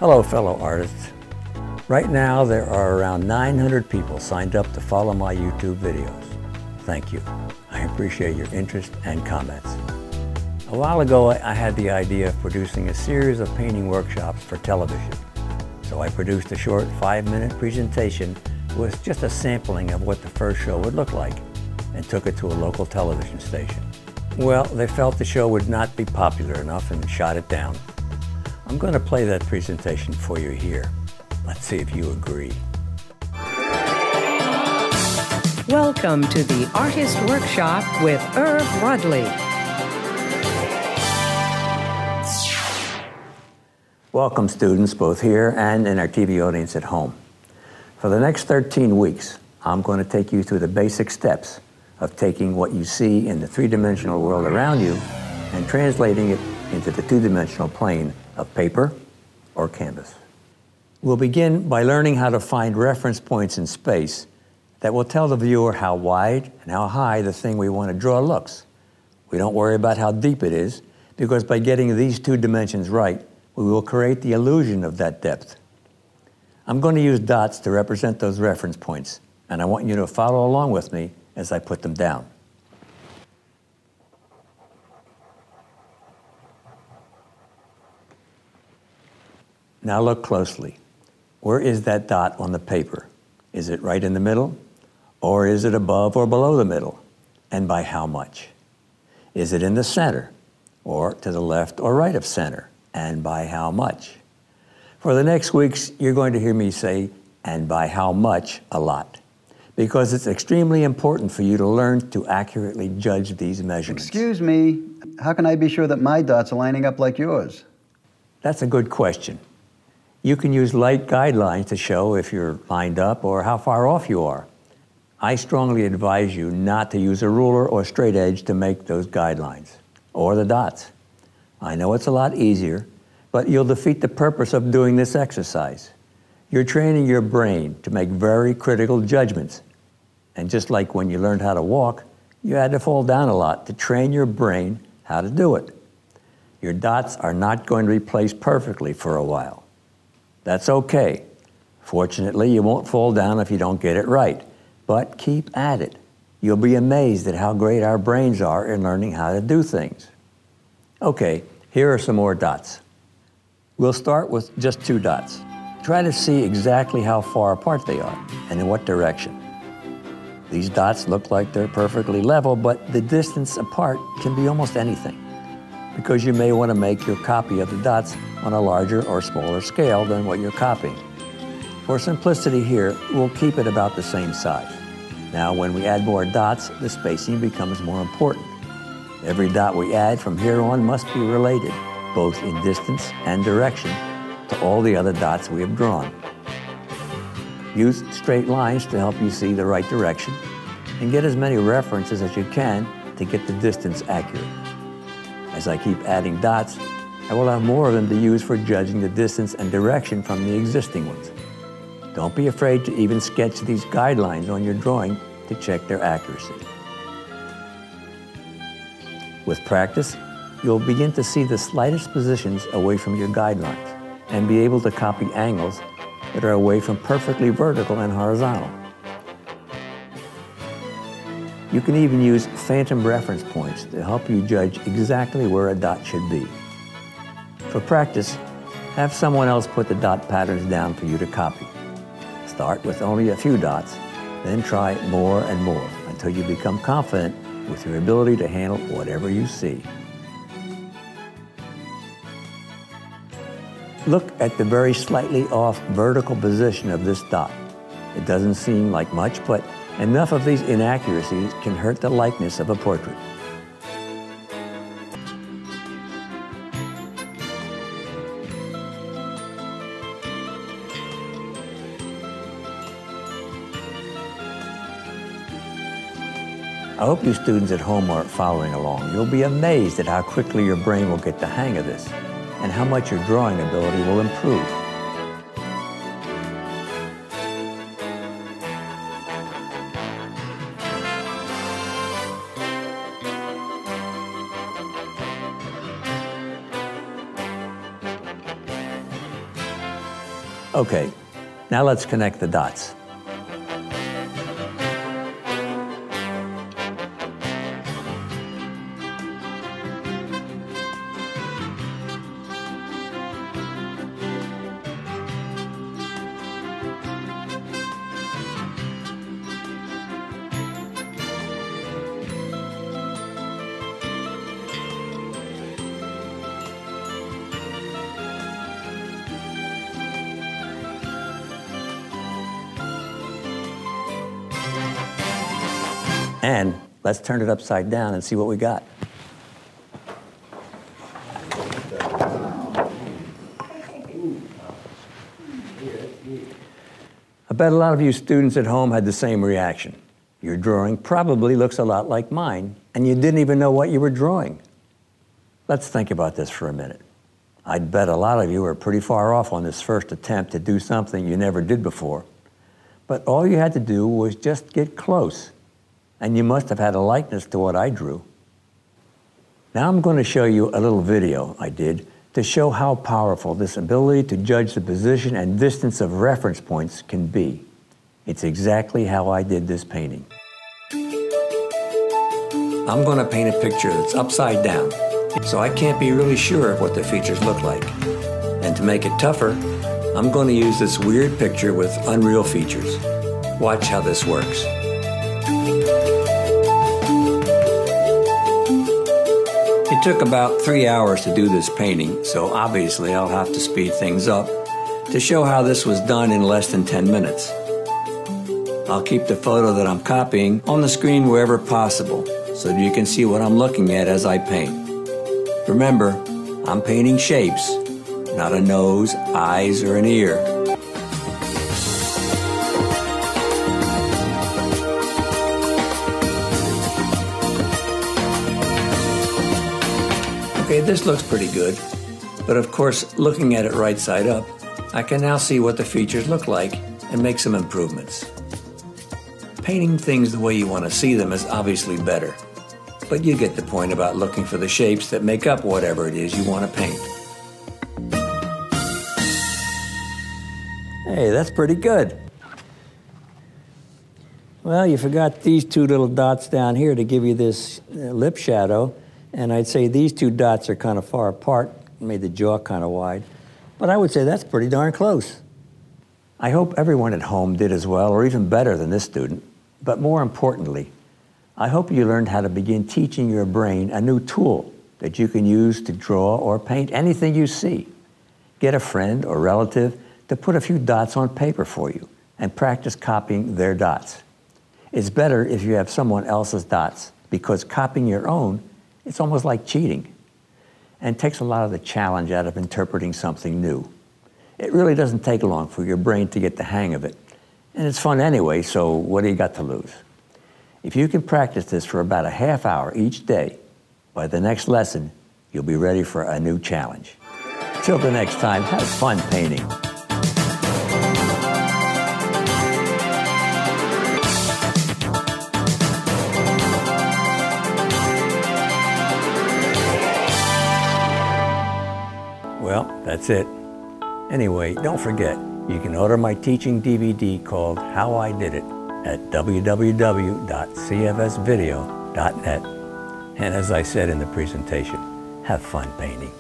Hello, fellow artists. Right now, there are around 900 people signed up to follow my YouTube videos. Thank you. I appreciate your interest and comments. A while ago, I had the idea of producing a series of painting workshops for television. So I produced a short 5-minute presentation with just a sampling of what the first show would look like and took it to a local television station. Well, they felt the show would not be popular enough and shot it down. I'm going to play that presentation for you here. Let's see if you agree. Welcome to the Artist Workshop with Irv Rudley. Welcome, students, both here and in our TV audience at home. For the next 13 weeks, I'm going to take you through the basic steps of taking what you see in the three-dimensional world around you and translating it into the two-dimensional plane of paper or canvas. We'll begin by learning how to find reference points in space that will tell the viewer how wide and how high the thing we want to draw looks. We don't worry about how deep it is, because by getting these two dimensions right, we will create the illusion of that depth. I'm going to use dots to represent those reference points, and I want you to follow along with me as I put them down. Now look closely. Where is that dot on the paper? Is it right in the middle? Or is it above or below the middle? And by how much? Is it in the center? Or to the left or right of center? And by how much? For the next weeks, you're going to hear me say, and by how much, a lot. Because it's extremely important for you to learn to accurately judge these measurements. Excuse me, how can I be sure that my dots are lining up like yours? That's a good question. You can use light guidelines to show if you're lined up or how far off you are. I strongly advise you not to use a ruler or straight edge to make those guidelines, or the dots. I know it's a lot easier, but you'll defeat the purpose of doing this exercise. You're training your brain to make very critical judgments. And just like when you learned how to walk, you had to fall down a lot to train your brain how to do it. Your dots are not going to be placed perfectly for a while. That's okay. Fortunately, you won't fall down if you don't get it right, but keep at it. You'll be amazed at how great our brains are in learning how to do things. Okay, here are some more dots. We'll start with just 2 dots. Try to see exactly how far apart they are and in what direction. These dots look like they're perfectly level, but the distance apart can be almost anything, because you may want to make your copy of the dots on a larger or smaller scale than what you're copying. For simplicity here, we'll keep it about the same size. Now, when we add more dots, the spacing becomes more important. Every dot we add from here on must be related, both in distance and direction, to all the other dots we have drawn. Use straight lines to help you see the right direction, and get as many references as you can to get the distance accurate. As I keep adding dots, I will have more of them to use for judging the distance and direction from the existing ones. Don't be afraid to even sketch these guidelines on your drawing to check their accuracy. With practice, you'll begin to see the slightest positions away from your guidelines and be able to copy angles that are away from perfectly vertical and horizontal. You can even use phantom reference points to help you judge exactly where a dot should be. For practice, have someone else put the dot patterns down for you to copy. Start with only a few dots, then try more and more until you become confident with your ability to handle whatever you see. Look at the very slightly off vertical position of this dot. It doesn't seem like much, but enough of these inaccuracies can hurt the likeness of a portrait. I hope you students at home are following along. You'll be amazed at how quickly your brain will get the hang of this and how much your drawing ability will improve. Okay, now let's connect the dots. And let's turn it upside down and see what we got. I bet a lot of you students at home had the same reaction. Your drawing probably looks a lot like mine, and you didn't even know what you were drawing. Let's think about this for a minute. I'd bet a lot of you are pretty far off on this first attempt to do something you never did before. But all you had to do was just get close. And you must have had a likeness to what I drew. Now I'm going to show you a little video I did to show how powerful this ability to judge the position and distance of reference points can be. It's exactly how I did this painting. I'm going to paint a picture that's upside down, so I can't be really sure of what the features look like. And to make it tougher, I'm going to use this weird picture with unreal features. Watch how this works. It took about 3 hours to do this painting, so obviously I'll have to speed things up to show how this was done in less than 10 minutes. I'll keep the photo that I'm copying on the screen wherever possible so that you can see what I'm looking at as I paint. Remember, I'm painting shapes, not a nose, eyes, or an ear. Okay, this looks pretty good, but of course, looking at it right side up, I can now see what the features look like and make some improvements. Painting things the way you want to see them is obviously better, but you get the point about looking for the shapes that make up whatever it is you want to paint. Hey, that's pretty good. Well, you forgot these two little dots down here to give you this lip shadow. And I'd say these two dots are kind of far apart, made the jaw kind of wide. But I would say that's pretty darn close. I hope everyone at home did as well, or even better than this student. But more importantly, I hope you learned how to begin teaching your brain a new tool that you can use to draw or paint anything you see. Get a friend or relative to put a few dots on paper for you and practice copying their dots. It's better if you have someone else's dots, because copying your own, it's almost like cheating, and takes a lot of the challenge out of interpreting something new. It really doesn't take long for your brain to get the hang of it, and it's fun anyway, so what do you got to lose? If you can practice this for about a half hour each day, by the next lesson, you'll be ready for a new challenge. Till the next time, have fun painting. Well, that's it. Anyway, don't forget, you can order my teaching DVD called How I Did It at www.cfsvideo.net. And as I said in the presentation, have fun painting.